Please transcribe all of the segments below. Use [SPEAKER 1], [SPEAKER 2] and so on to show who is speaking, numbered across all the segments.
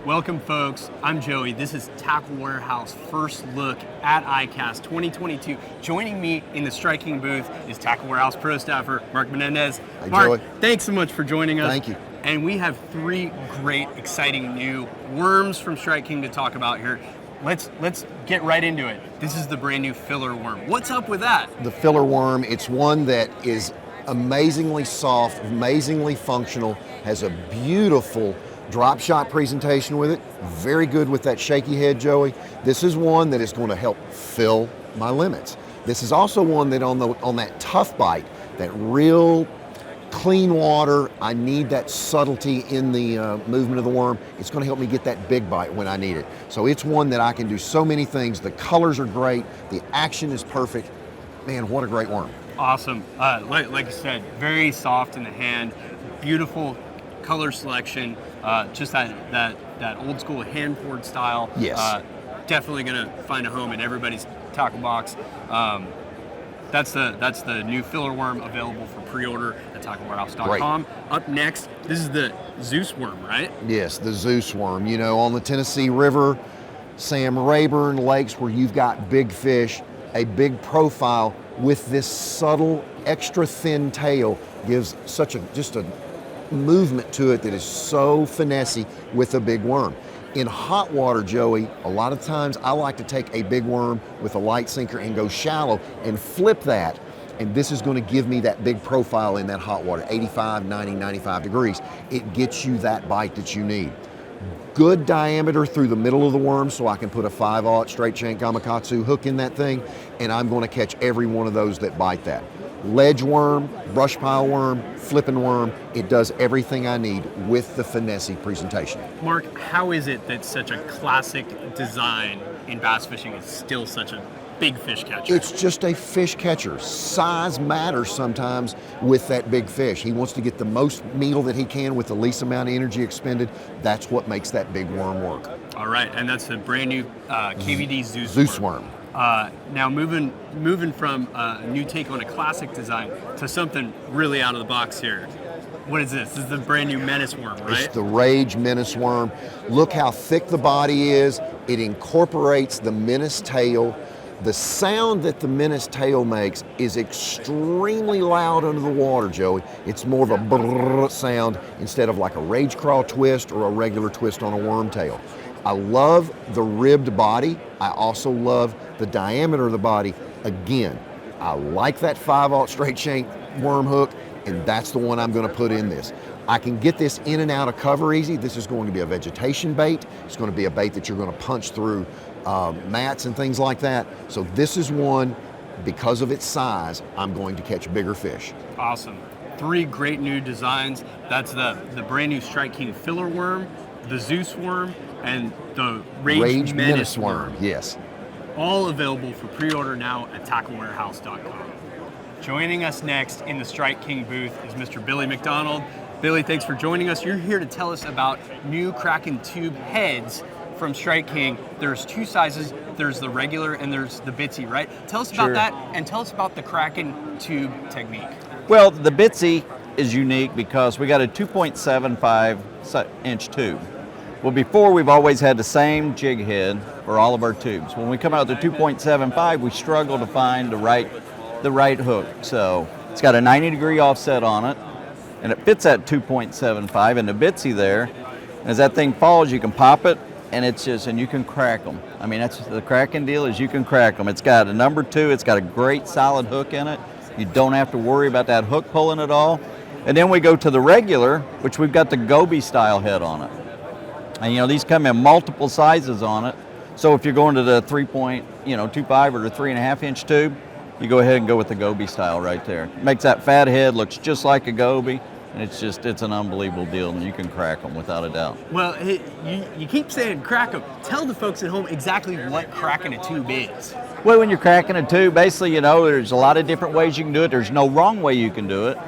[SPEAKER 1] Welcome, folks. I'm Joey. This is Tackle Warehouse First Look at ICAST 2022. Joining me in the Strike King booth is Tackle Warehouse Pro Staffer Mark Menendez.
[SPEAKER 2] Hey,
[SPEAKER 1] Mark,
[SPEAKER 2] Joey.
[SPEAKER 1] thanks so much for joining us.
[SPEAKER 2] Thank you.
[SPEAKER 1] And we have three great, exciting new worms from Strike King to talk about here. Let's get right into it. This is the brand new filler worm. What's up with that?
[SPEAKER 2] The filler worm, it's one that is amazingly soft, amazingly functional, has a beautiful drop shot presentation with it. Very good with that shaky head, Joey. This is one that is going to help fill my limits. This is also one that on that tough bite, that real clean water, I need that subtlety in the movement of the worm. It's going to help me get that big bite when I need it. So it's one that I can do so many things. The colors are great. The action is perfect. Man, what a great worm.
[SPEAKER 1] Awesome. Like I said, very soft in the hand, beautiful color selection, just that old school hand poured style.
[SPEAKER 2] Yes.
[SPEAKER 1] Definitely gonna find a home in everybody's tackle box. That's the new filler worm available for pre-order at tacklewarehouse.com. Up next, this is the Zeus worm, right?
[SPEAKER 2] Yes, the Zeus worm. You know, on the Tennessee River, Sam Rayburn lakes where you've got big fish, a big profile with this subtle, extra thin tail gives such just a movement to it that is so finessey with a big worm. In hot water, Joey, a lot of times I like to take a big worm with a light sinker and go shallow and flip that. And this is going to give me that big profile in that hot water, 85, 90, 95 degrees. It gets you that bite that you need. Good diameter through the middle of the worm so I can put a 5/0 straight shank gamakatsu hook in that thing, and I'm going to catch every one of those that bite that. Ledge worm, brush pile worm, flipping worm, it does everything I need with the finessey presentation.
[SPEAKER 1] Mark, how is it that such a classic design in bass fishing is still such a big fish catcher?
[SPEAKER 2] It's just a fish catcher. Size matters sometimes with that big fish. He wants to get the most meal that he can with the least amount of energy expended. That's what makes that big worm work.
[SPEAKER 1] All right, and that's the brand new KVD
[SPEAKER 2] Zeus worm.
[SPEAKER 1] Now moving from a new take on a classic design to something really out of the box here. What is this? This is the brand new Menace worm, right?
[SPEAKER 2] It's the Rage Menace worm. Look how thick the body is. It incorporates the Menace tail. The sound that the Menace tail makes is extremely loud under the water, Joey. It's more of a brrr sound instead of like a rage crawl twist or a regular twist on a worm tail. I love the ribbed body. I also love the diameter of the body. Again, I like that 5/0 straight shank worm hook, and that's the one I'm going to put in this. I can get this in and out of cover easy. This is going to be a vegetation bait. It's going to be a bait that you're going to punch through mats and things like that. So this is one, because of its size, I'm going to catch bigger fish.
[SPEAKER 1] Awesome. Three great new designs. That's the brand new Strike King filler worm, the Zeus worm, and the Rage Menace worm.
[SPEAKER 2] Yes.
[SPEAKER 1] All available for pre-order now at tacklewarehouse.com. Joining us next in the Strike King booth is Mr. Billy McDonald. Billy, thanks for joining us. You're here to tell us about new Crackin tube heads from Strike King. There's two sizes. There's the regular and there's the Bitsy, right? Tell us about that, and tell us about the Crackin tube technique.
[SPEAKER 3] Well, the Bitsy is unique because we got a 2.75 inch tube. Well, before we've always had the same jig head for all of our tubes. When we come out with the 2.75, we struggle to find the right hook. So it's got a 90-degree offset on it, and it fits at 2.75. And the Bitsy there, as that thing falls, you can pop it, and and you can crack them. I mean, that's the Crackin deal, is you can crack them. It's got a number 2. It's got a great solid hook in it. You don't have to worry about that hook pulling at all. And then we go to the regular, which we've got the Goby style head on it. And you know, these come in multiple sizes on it. So if you're going to the 3.25 or the 3.5 inch tube, you go ahead and go with the Goby style right there. Makes that fat head looks just like a Goby, and it's an unbelievable deal, and you can crack them without a doubt.
[SPEAKER 1] Well, you keep saying crack them. Tell the folks at home exactly what cracking a tube is.
[SPEAKER 3] Well, when you're cracking a tube, basically, you know, there's a lot of different ways you can do it. There's no wrong way you can do it.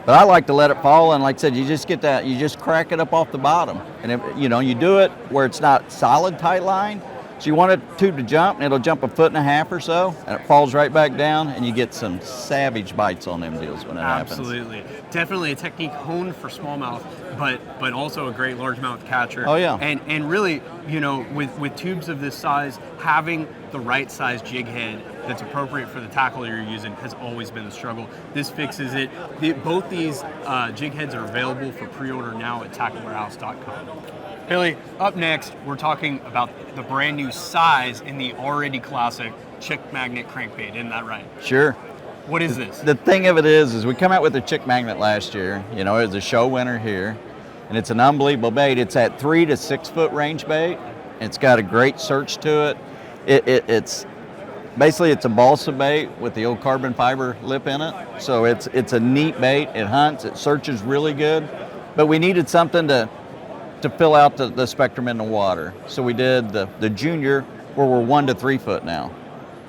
[SPEAKER 3] But I like to let it fall, and like I said, you just crack it up off the bottom. And if, you know, you do it where it's not solid tight line, So you want a tube to jump, and it'll jump 1.5 feet or so, and it falls right back down, and you get some savage bites on them deals when it happens.
[SPEAKER 1] Absolutely. Definitely a technique honed for smallmouth, but also a great largemouth catcher.
[SPEAKER 3] Oh, yeah.
[SPEAKER 1] And really, you know, with tubes of this size, having the right size jig head that's appropriate for the tackle you're using has always been the struggle. This fixes it. Both these jig heads are available for pre-order now at tacklewarehouse.com. Billy, up next, we're talking about the brand new size in the already classic chick magnet crankbait. Isn't that right?
[SPEAKER 3] Sure.
[SPEAKER 1] What is this?
[SPEAKER 3] The thing of it is we come out with the chick magnet last year. You know, it was a show winner here, and it's an unbelievable bait. It's at 3 to 6 foot range bait. It's got a great search to it. It's basically it's a balsa bait with the old carbon fiber lip in it. So it's a neat bait. It hunts. It searches really good. But we needed something to fill out the spectrum in the water. So we did the junior, where we're 1 to 3 foot now.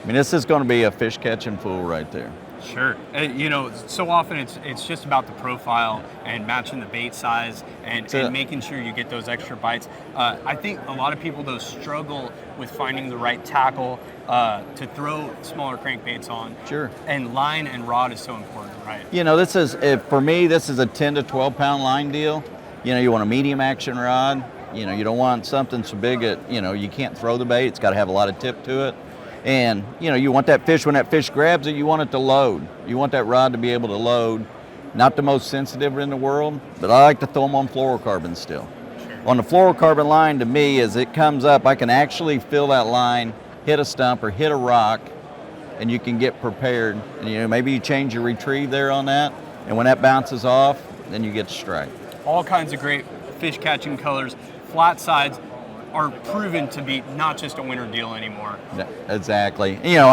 [SPEAKER 3] I mean, this is going to be a fish catching fool right there.
[SPEAKER 1] Sure. You know, so often it's just about the profile and matching the bait size and making sure you get those extra bites. I think a lot of people, though, struggle with finding the right tackle to throw smaller crankbaits on.
[SPEAKER 3] Sure.
[SPEAKER 1] And line and rod is so important, right?
[SPEAKER 3] You know, for me, this is a 10 to 12 pound line deal. You know, you want a medium action rod. You know, you don't want something so big that, you know, you can't throw the bait. It's got to have a lot of tip to it. And, you know, you want that fish, when that fish grabs it, you want it to load. You want that rod to be able to load. Not the most sensitive in the world, but I like to throw them on fluorocarbon still. Sure. On the fluorocarbon line, to me, as it comes up, I can actually feel that line, hit a stump or hit a rock, and you can get prepared. And, you know, maybe you change your retrieve there on that, and when that bounces off, then you get to strike.
[SPEAKER 1] All kinds of great fish catching colors. Flat sides are proven to be not just a winter deal anymore.
[SPEAKER 3] Yeah, exactly. You know,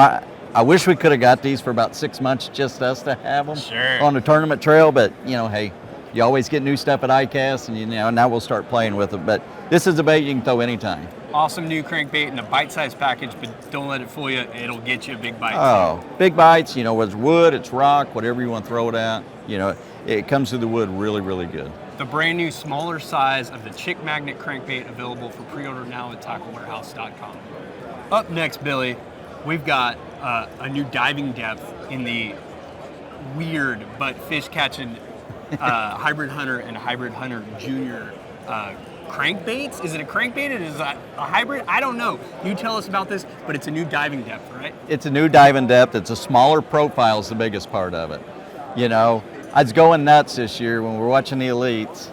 [SPEAKER 3] I wish we could have got these for about 6 months, just us to have them on the tournament trail, but, you know, hey, you always get new stuff at ICAST, and, you know, now we'll start playing with it. But this is a bait you can throw anytime.
[SPEAKER 1] Awesome new crankbait in a bite-sized package, but don't let it fool you. It'll get you a big bite.
[SPEAKER 3] Oh, big bites, you know, it's wood, it's rock, whatever you want to throw it at. You know, it comes through the wood really, really good.
[SPEAKER 1] The brand new smaller size of the chick magnet crankbait available for pre-order now at tacklewarehouse.com. Up next, Billy, we've got a new diving depth in the weird but fish catching Hybrid Hunter and Hybrid Hunter Junior crankbaits. Is it a crankbait? Is it a hybrid? I don't know. You tell us about this, but it's a new diving depth, right?
[SPEAKER 3] It's a new diving depth. It's a smaller profile is the biggest part of it. You know, I was going nuts this year when we were watching the elites,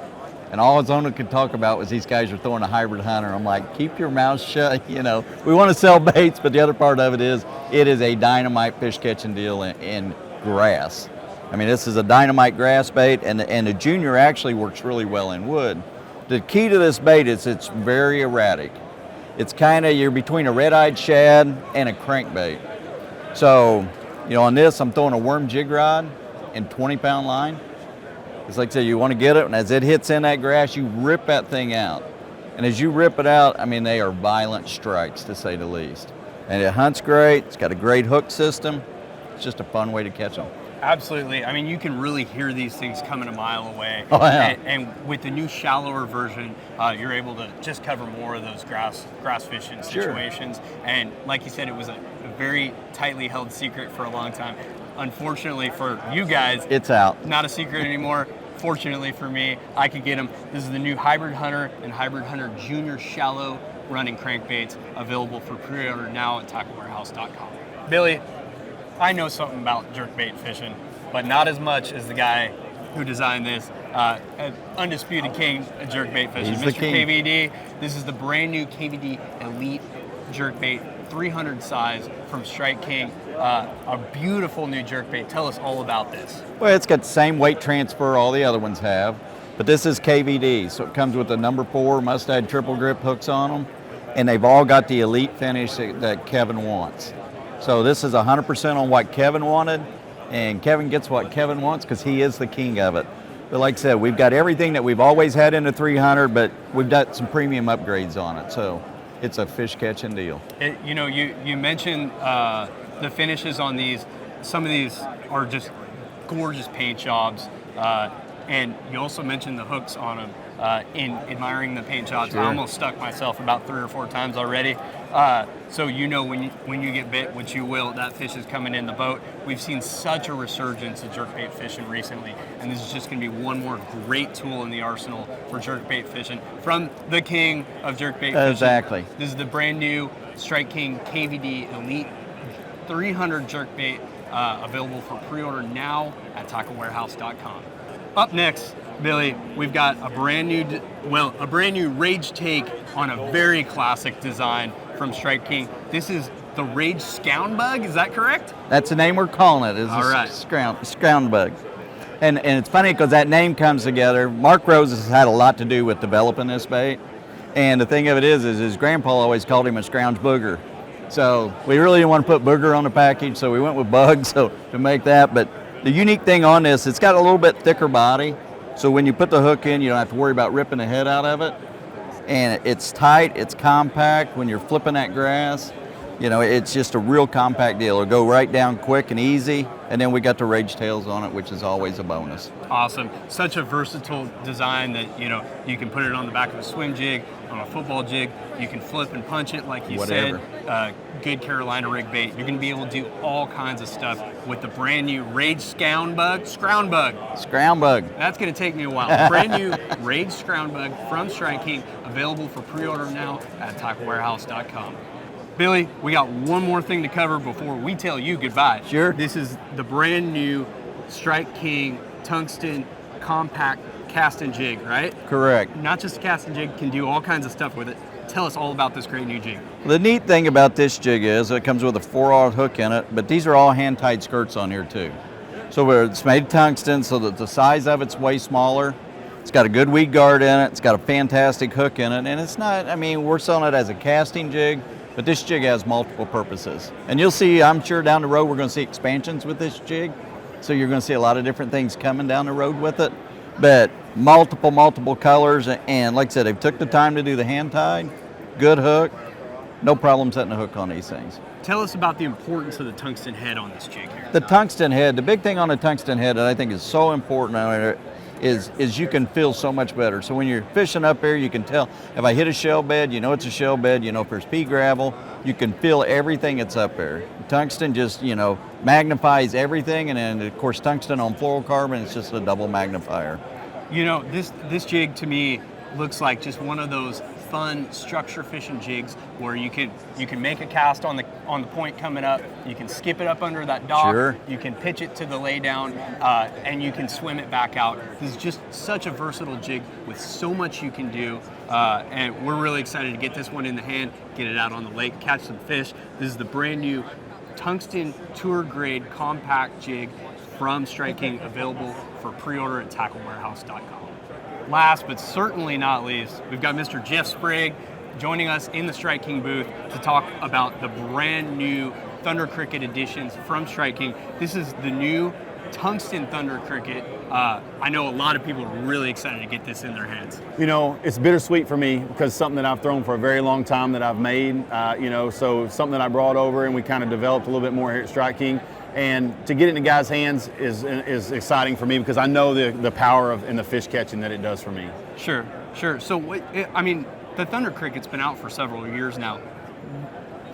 [SPEAKER 3] and all Zona could talk about was these guys are throwing a Hybrid Hunter. I'm like, keep your mouth shut. You know, we want to sell baits, but the other part of it is a dynamite fish catching deal in grass. I mean, this is a dynamite grass bait, and the junior actually works really well in wood. The key to this bait is it's very erratic. It's kind of, you're between a red-eyed shad and a crankbait. So, you know, on this, I'm throwing a worm jig rod and 20-pound line. It's like I said, you want to get it, and as it hits in that grass, you rip that thing out. And as you rip it out, I mean, they are violent strikes, to say the least. And it hunts great. It's got a great hook system. It's just a fun way to catch them.
[SPEAKER 1] Absolutely. I mean, you can really hear these things coming a mile away.
[SPEAKER 3] Oh, yeah.
[SPEAKER 1] And with the new shallower version, you're able to just cover more of those grass fishing situations. Sure. And like you said, it was a very tightly held secret for a long time. Unfortunately for you guys,
[SPEAKER 3] it's out.
[SPEAKER 1] Not a secret anymore. Fortunately for me, I could get them. This is the new Hybrid Hunter and Hybrid Hunter Junior shallow running crankbaits available for pre-order now at tacklewarehouse.com. Billy, I know something about jerkbait fishing, but not as much as the guy who designed this. Undisputed king of jerkbait fishing,
[SPEAKER 3] He's
[SPEAKER 1] Mr.
[SPEAKER 3] the king.
[SPEAKER 1] KVD. This is the brand new KVD Elite jerkbait, 300 size from Strike King. A beautiful new jerkbait. Tell us all about this.
[SPEAKER 3] Well, it's got the same weight transfer all the other ones have, but this is KVD, so it comes with the number 4 mustad triple grip hooks on them, and they've all got the elite finish that Kevin wants. So this is 100% on what Kevin wanted, and Kevin gets what Kevin wants because he is the king of it. But like I said, we've got everything that we've always had in the 300, but we've got some premium upgrades on it, so it's a fish catching deal.
[SPEAKER 1] You know, you mentioned the finishes on these. Some of these are just gorgeous paint jobs, and you also mentioned the hooks on them. in admiring the paint jobs.
[SPEAKER 3] Sure.
[SPEAKER 1] I almost stuck myself about 3 or 4 times already. So when you get bit, which you will, that fish is coming in the boat. We've seen such a resurgence of jerkbait fishing recently, and this is just going to be one more great tool in the arsenal for jerkbait fishing from the king of jerkbait fishing.
[SPEAKER 3] Exactly.
[SPEAKER 1] This is the brand new Strike King KVD Elite 300 jerkbait, available for pre-order now at tacklewarehouse.com. Up next, Billy, we've got a brand new rage take on a very classic design from Strike King. This is the Rage Scounbug, is that correct?
[SPEAKER 3] That's the name we're calling it. Is
[SPEAKER 1] All right.
[SPEAKER 3] Scounbug. And it's funny because that name comes together. Mark Rose has had a lot to do with developing this bait. And the thing of it is his grandpa always called him a scrounge booger. So we really didn't want to put booger on the package, so we went with bug to make that. But the unique thing on this, it's got a little bit thicker body. So when you put the hook in, you don't have to worry about ripping the head out of it. And it's tight, it's compact. When you're flipping that grass, it's just a real compact deal. It'll go right down quick and easy. And then we got the rage tails on it, which is always a bonus.
[SPEAKER 1] Awesome. Such a versatile design that, you can put it on the back of a swim jig, on a football jig. You can flip and punch it, like you
[SPEAKER 3] Whatever.
[SPEAKER 1] said. Good Carolina rig bait. You're going to be able to do all kinds of stuff with the brand new Rage Scounbug. That's going to take me a while. Brand new Rage Scounbug from Strike King, available for pre-order now at tacklewarehouse.com. Billy, we got one more thing to cover before we tell you goodbye.
[SPEAKER 3] Sure.
[SPEAKER 1] This is the brand new Strike King Tungsten Compact Cast and Jig, right?
[SPEAKER 3] Correct.
[SPEAKER 1] Not just a cast and jig, can do all kinds of stuff with it. Tell us all about this great new jig.
[SPEAKER 3] The neat thing about this jig is it comes with a 4/0 hook in it, but these are all hand-tied skirts on here too. So it's made of tungsten, so that the size of it's way smaller. It's got a good weed guard in it. It's got a fantastic hook in it, and it's not, we're selling it as a casting jig, but this jig has multiple purposes. And you'll see, I'm sure down the road, we're going to see expansions with this jig. So you're going to see a lot of different things coming down the road with it. But multiple colors, and like I said, they took the time to do the hand-tied, good hook, no problem setting a hook on these things.
[SPEAKER 1] Tell us about the importance of the tungsten head on this jig here.
[SPEAKER 3] The tungsten head, the big thing on the tungsten head that I think is so important on it is you can feel so much better. So when you're fishing up here, you can tell if I hit a shell bed, it's a shell bed, if there's pea gravel, you can feel everything that's up there. Tungsten just, magnifies everything, and then of course tungsten on fluorocarbon, it's just a double magnifier.
[SPEAKER 1] This jig to me looks like just one of those fun structure fishing jigs where you can make a cast on the point coming up, you can skip it up under that dock,
[SPEAKER 3] Sure.
[SPEAKER 1] You can pitch it to the lay down, and you can swim it back out. This is just such a versatile jig with so much you can do, and we're really excited to get this one in the hand, get it out on the lake, catch some fish. This is the brand new Tungsten Tour Grade Compact Jig from Strike King, available for pre-order at tacklewarehouse.com. Last but certainly not least, we've got Mr. Jeff Sprague joining us in the Strike King booth to talk about the brand new Thunder Cricket editions from Strike King. This is the new Tungsten Thunder Cricket. I know a lot of people are really excited to get this in their hands.
[SPEAKER 4] It's bittersweet for me because it's something that I've thrown for a very long time that I've made, so it's something that I brought over and we kind of developed a little bit more here at Strike King. And to get it in the guys' hands is exciting for me because I know the power of and the fish catching that it does for me.
[SPEAKER 1] Sure. So, the Thunder Cricket's been out for several years now.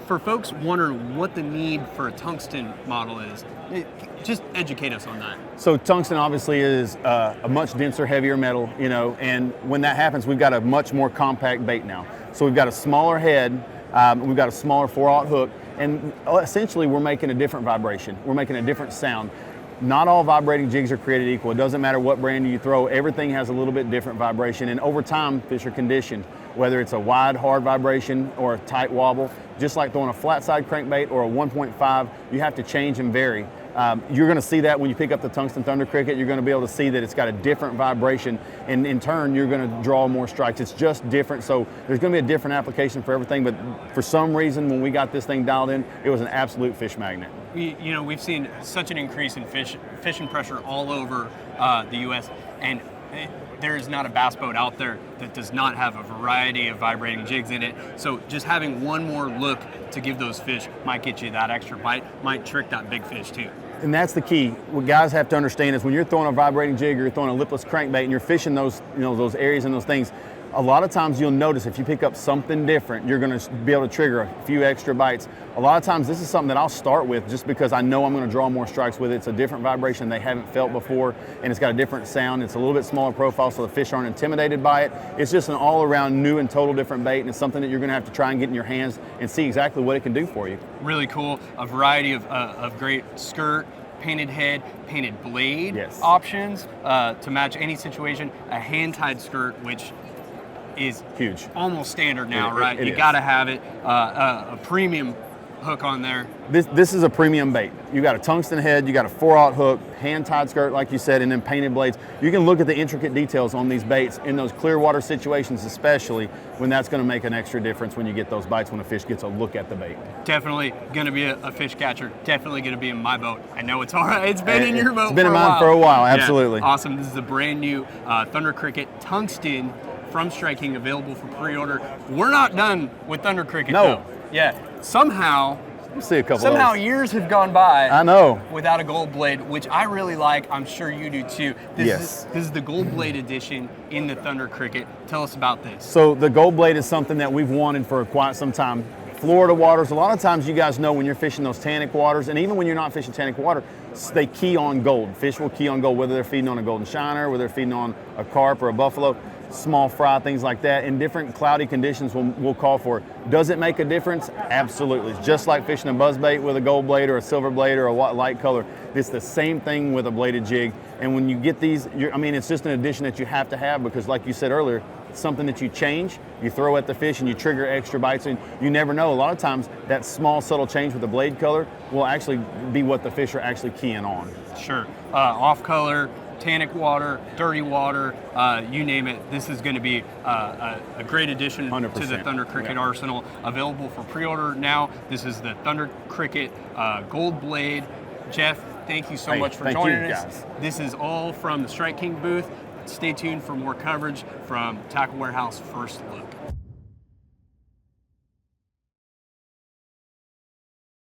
[SPEAKER 1] For folks wondering what the need for a tungsten model is, just educate us on that.
[SPEAKER 4] So tungsten obviously is a much denser, heavier metal, and when that happens, we've got a much more compact bait now. So we've got a smaller head, we've got a smaller 4/0 hook, and essentially we're making a different vibration. We're making a different sound. Not all vibrating jigs are created equal. It doesn't matter what brand you throw, everything has a little bit different vibration, and over time, fish are conditioned. Whether it's a wide, hard vibration or a tight wobble, just like throwing a flat side crankbait or a 1.5, you have to change and vary. You're going to see that when you pick up the Tungsten Thunder Cricket. You're going to be able to see that it's got a different vibration, and in turn, you're going to draw more strikes. It's just different, so there's going to be a different application for everything, but for some reason, when we got this thing dialed in, it was an absolute fish magnet.
[SPEAKER 1] We've seen such an increase in fishing pressure all over the U.S., and there is not a bass boat out there that does not have a variety of vibrating jigs in it. So just having one more look to give those fish might get you that extra bite, might trick that big fish too.
[SPEAKER 4] And that's the key. What guys have to understand is when you're throwing a vibrating jig or you're throwing a lipless crankbait and you're fishing those, those areas and those things, a lot of times you'll notice if you pick up something different, you're going to be able to trigger a few extra bites. A lot of times this is something that I'll start with just because I know I'm going to draw more strikes with it. It's a different vibration they haven't felt before, and it's got a different sound. It's a little bit smaller profile, so the fish aren't intimidated by it. It's just an all-around new and total different bait, and it's something that you're going to have to try and get in your hands and see exactly what it can do for you.
[SPEAKER 1] Really cool. A variety of great skirt, painted head, painted blade
[SPEAKER 4] Yes.
[SPEAKER 1] options to match any situation. A hand-tied skirt, which is
[SPEAKER 4] Huge.
[SPEAKER 1] almost standard now, right?
[SPEAKER 4] It
[SPEAKER 1] You
[SPEAKER 4] is.
[SPEAKER 1] got to have it. A premium hook on there.
[SPEAKER 4] This is a premium bait. You got a tungsten head, you got a 4/0 hook, hand-tied skirt, like you said, and then painted blades. You can look at the intricate details on these baits in those clear water situations, especially when that's going to make an extra difference when you get those bites when a fish gets a look at the bait.
[SPEAKER 1] Definitely going to be a fish catcher. Definitely going to be in my boat. I know it's all right. It's been in your boat.
[SPEAKER 4] It's been
[SPEAKER 1] for
[SPEAKER 4] in
[SPEAKER 1] a
[SPEAKER 4] mine
[SPEAKER 1] while.
[SPEAKER 4] for a while.
[SPEAKER 1] Yeah,
[SPEAKER 4] Absolutely.
[SPEAKER 1] awesome. This is the brand new Thunder Cricket Tungsten from Strike King, available for pre-order. We're not done with Thunder Cricket.
[SPEAKER 4] No.
[SPEAKER 1] though. Yeah. Somehow
[SPEAKER 4] We'll see a couple
[SPEAKER 1] Somehow
[SPEAKER 4] of those.
[SPEAKER 1] years have gone by.
[SPEAKER 4] I know.
[SPEAKER 1] Without a gold blade, which I really like. I'm sure you do too. This is the gold blade edition in the Thunder Cricket. Tell us about this.
[SPEAKER 4] So the gold blade is something that we've wanted for quite some time. Florida waters, a lot of times you guys know when you're fishing those tannic waters, and even when you're not fishing tannic water, they key on gold. Fish will key on gold, whether they're feeding on a golden shiner, whether they're feeding on a carp or a buffalo, small fry, things like that. In different cloudy conditions we'll call for it. Does it make a difference? Absolutely. It's just like fishing a buzzbait with a gold blade or a silver blade or a light color. It's the same thing with a bladed jig. And when you get these, it's just an addition that you have to have because like you said earlier, it's something that you change, you throw at the fish and you trigger extra bites, and you never know. A lot of times that small subtle change with the blade color will actually be what the fish are actually keying on.
[SPEAKER 1] Sure. Off color, tannic water, dirty water, you name it. This is going to be a great addition
[SPEAKER 4] 100%.
[SPEAKER 1] to the Thunder Cricket arsenal. Available for pre-order now. This is the Thunder Cricket Gold Blade. Jeff, thank you so much for
[SPEAKER 4] thank
[SPEAKER 1] joining
[SPEAKER 4] you,
[SPEAKER 1] us.
[SPEAKER 4] guys.
[SPEAKER 1] This is all from the Strike King booth. Stay tuned for more coverage from Tackle Warehouse First Look.